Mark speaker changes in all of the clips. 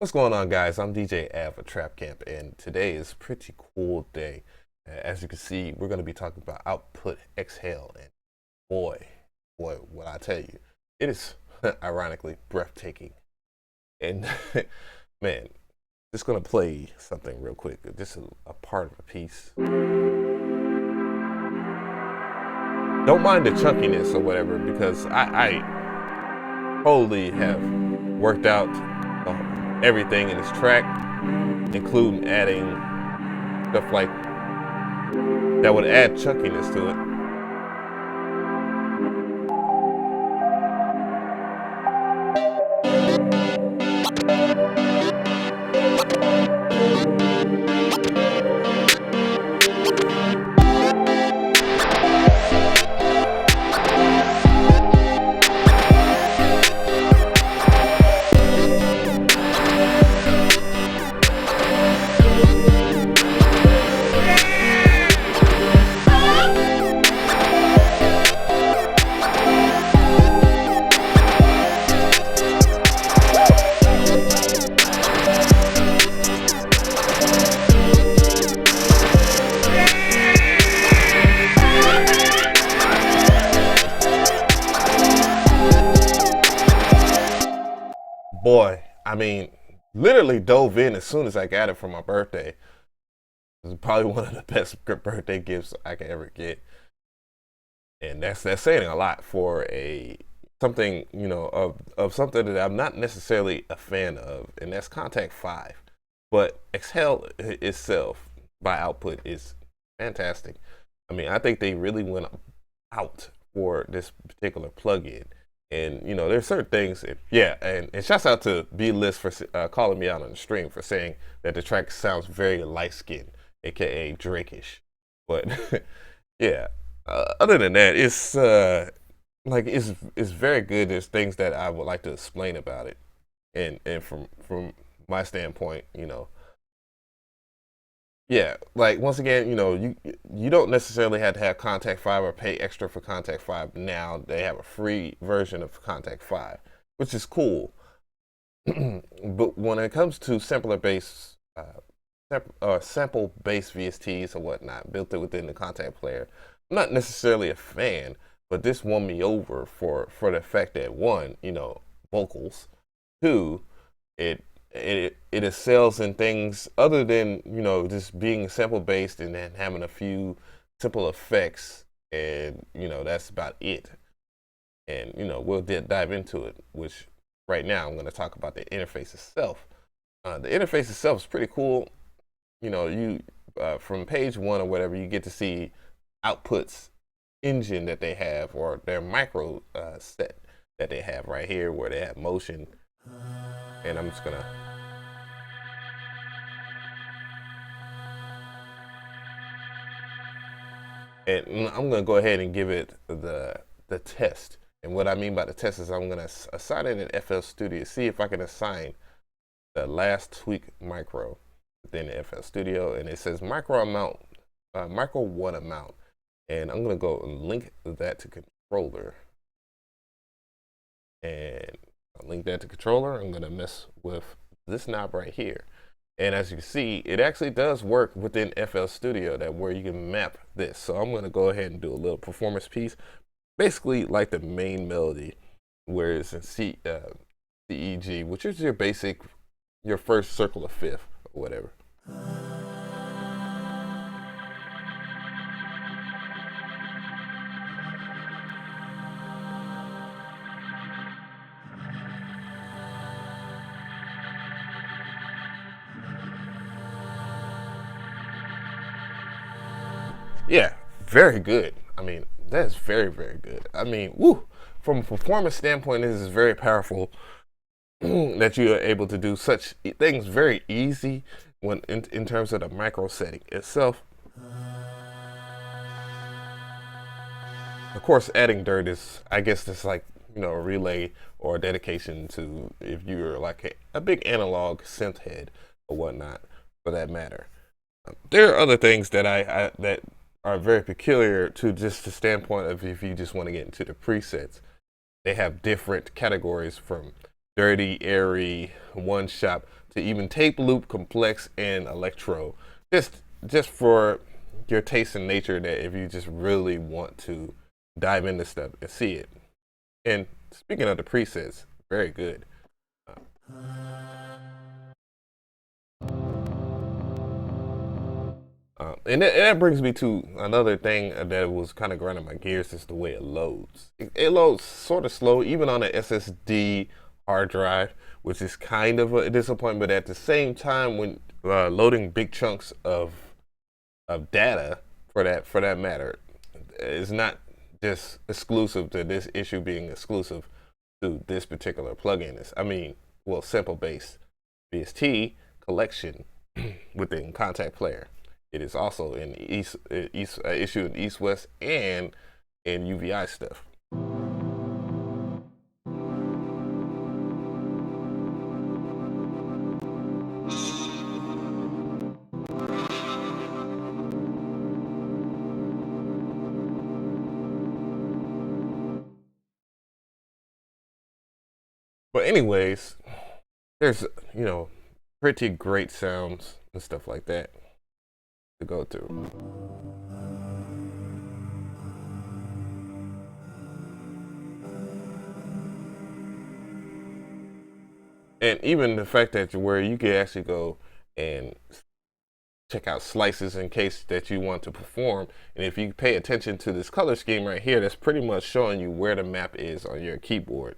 Speaker 1: What's going on, guys? I'm DJ Av of Trap Camp, and today is a pretty cool day. As you can see, we're going to be talking about output exhale, and boy, what I tell you, it is ironically breathtaking. And man, just going to play something real quick. This is a part of a piece. Don't mind the chunkiness or whatever, because I totally have worked out everything in this track, including adding stuff like that would add chunkiness to it. Boy, I mean, literally dove in as soon as I got it for my birthday. It was probably one of the best birthday gifts I could ever get, and that's saying a lot for a something of something that I'm not necessarily a fan of, and that's Contact 5. But Exhale itself by output is fantastic. I mean, I think they really went out for this particular plugin. And there's certain things. And shouts out to B List for calling me out on the stream for saying that the track sounds very light skinned, aka Drake-ish. But yeah, other than that, it's very good. There's things that I would like to explain about it, and from my standpoint, yeah, like once again, you don't necessarily have to have Contact 5 or pay extra for Contact 5. Now they have a free version of Contact 5, which is cool. But when it comes to sample based VSTs or whatnot built within the Contact player, I'm not necessarily a fan, but this won me over for the fact that one, vocals, two, it excels in things other than just being sample based and then having a few simple effects, and that's about it. And we'll dive into it, which right now I'm going to talk about the interface itself. The interface itself is pretty cool. You from page one or whatever, you get to see outputs engine that they have, or their micro set that they have right here, where they have motion. And I'm just gonna go ahead and give it the test. And what I mean by the test is I'm gonna assign it in FL Studio, see if I can assign the last tweak micro within the FL Studio, and it says micro one amount, and I'm gonna go and link that to controller. And I'll link that to controller. I'm gonna mess with this knob right here. And as you can see, it actually does work within FL Studio, that where you can map this. So I'm gonna go ahead and do a little performance piece, basically like the main melody, where it's in C, E, G, which is your first circle of fifth or whatever. Yeah, very good. I mean, that's very, very good. I mean, woo, from a performance standpoint, this is very powerful that you are able to do such things very easy when in terms of the micro setting itself. Of course, adding dirt is, I guess, this like a relay or a dedication to if you're like a big analog synth head or whatnot, for that matter. There are other things that that are very peculiar to just the standpoint of if you just want to get into the presets. They have different categories from dirty, airy, one shot. to even tape, loop, complex, and electro. Just for your taste in nature, that if you just really want to dive into stuff and see it. And speaking of the presets, very good. And that brings me to another thing that was kind of grinding my gears, is the way it loads. It loads sort of slow, even on an SSD hard drive, which is kind of a disappointment. But at the same time, when loading big chunks of data, for that matter, is not just exclusive to this issue being exclusive to this particular plugin. I mean, well, sample based VST collection within Contact Player. It is also in issue in East West and in UVI stuff. But anyways, there's pretty great sounds and stuff like that to go through. And even the fact that where you can actually go and check out slices in case that you want to perform. And if you pay attention to this color scheme right here, that's pretty much showing you where the map is on your keyboard.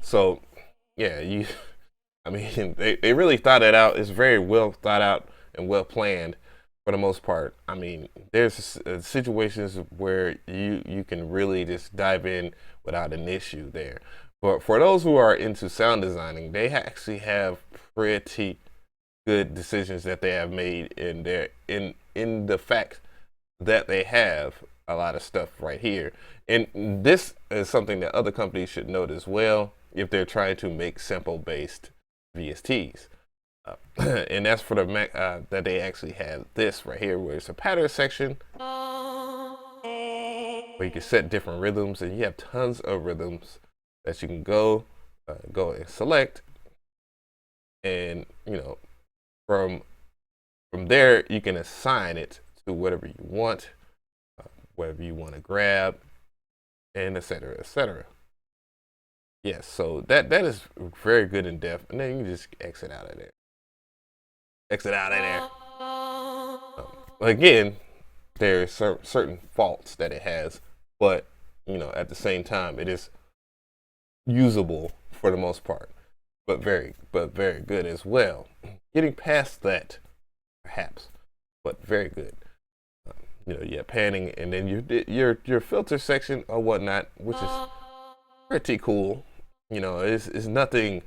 Speaker 1: So yeah, I mean, they really thought it out. It's very well thought out and well planned for the most part. I mean, there's situations where you can really just dive in without an issue there. But for those who are into sound designing, they actually have pretty good decisions that they have made in the fact that they have a lot of stuff right here. And this is something that other companies should note as well if they're trying to make sample based VSTs. And that's for the Mac, that they actually have this right here, where it's a pattern section where you can set different rhythms, and you have tons of rhythms that you can go and select, and from there you can assign it to whatever you want, whatever you want to grab, and etc. etc. Yes, so that is very good in depth, and then you can just exit out of there. Exit out of there. Again, there are certain faults that it has, but at the same time, it is usable for the most part, but very good as well. Getting past that, perhaps, but very good. Yeah, panning, and then your filter section or whatnot, which is pretty cool. It's nothing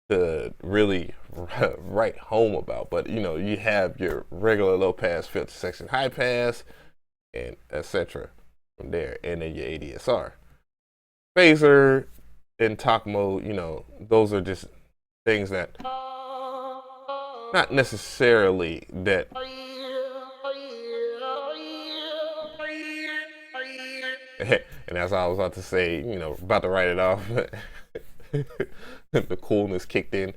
Speaker 1: to really write home about, but you have your regular low pass filter section, high pass, and etc. from there, and then your ADSR, phaser, and talk mode. Those are just things that not necessarily that. And as I was about to say, about to write it off, the coolness kicked in.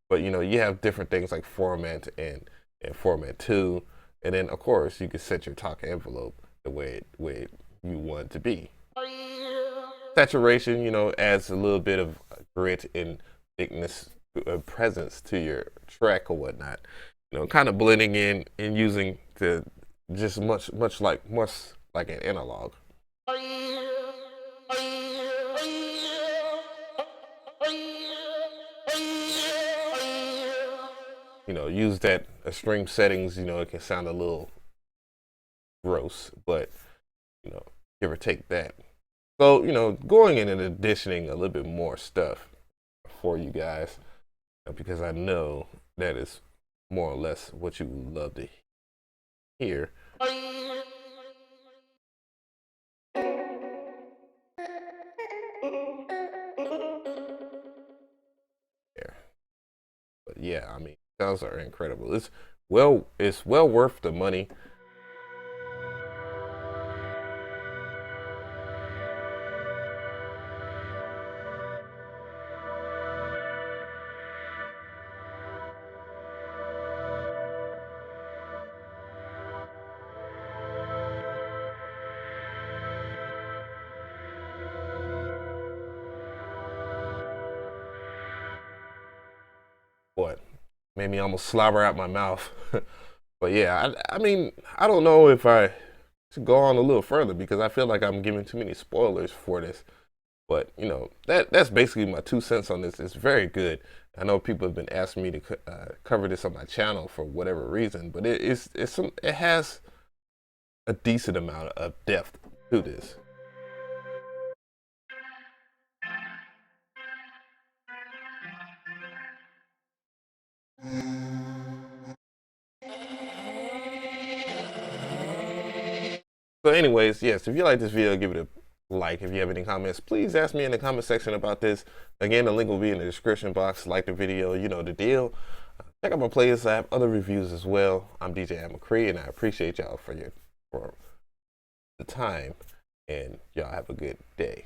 Speaker 1: But you have different things like format and format 2, and then of course you can set your talk envelope the way you want it to be. Saturation, adds a little bit of grit and thickness, presence to your track or whatnot. Kind of blending in and using the just much like an analog. Use that extreme settings. It can sound a little gross, but give or take that. So going in and additioning a little bit more stuff for you guys, because I know that is more or less what you would love to hear. But yeah, I mean, sounds are incredible. It's well worth the money. made me almost slobber out my mouth. But yeah, I mean, I don't know if I should go on a little further because I feel like I'm giving too many spoilers for this. But you know, that's basically my 2 cents on this. It's very good. I know people have been asking me to cover this on my channel for whatever reason, but it has a decent amount of depth to this. So anyways, yes, if you like this video, give it a like. If you have any comments, please ask me in the comment section about this. Again, the link will be in the description box. Like the video, you know the deal. Check out my playlist. I have other reviews as well. I'm DJ avemcree, and I appreciate y'all for the time. And y'all have a good day.